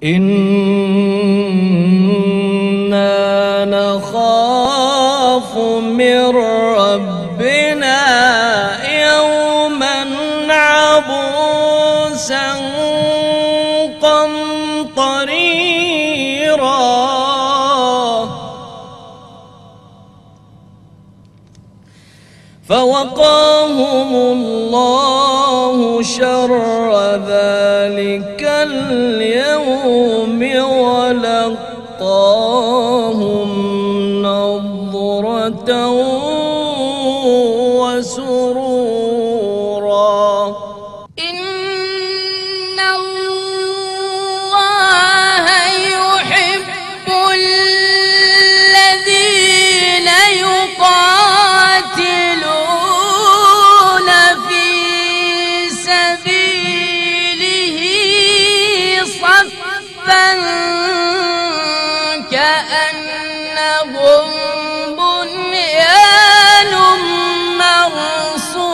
إنا نخاف من ربنا يوما عبوسا قمطريرا فوقاهم الله شر ذلك اليوم ولقاهم نضرة وسرورا. إن الله يحب الذين يقاتلون في سبيله صفا كأنهم بنيان مرصوص.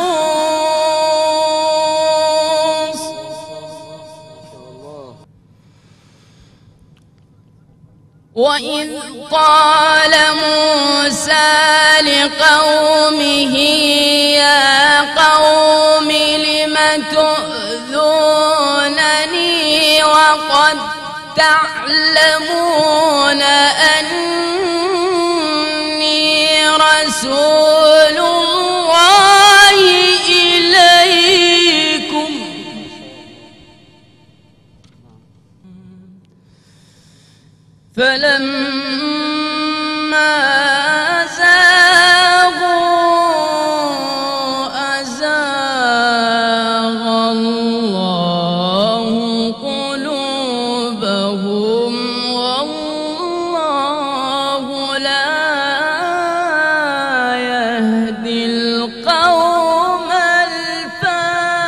وإذ قال موسى لقومه يا قوم لم تؤذونني وقد تعلمون أني رسول الله إليكم فلما زاغوا أزاغ الله قلوبهم والله لا يهدي القوم الفاسقين.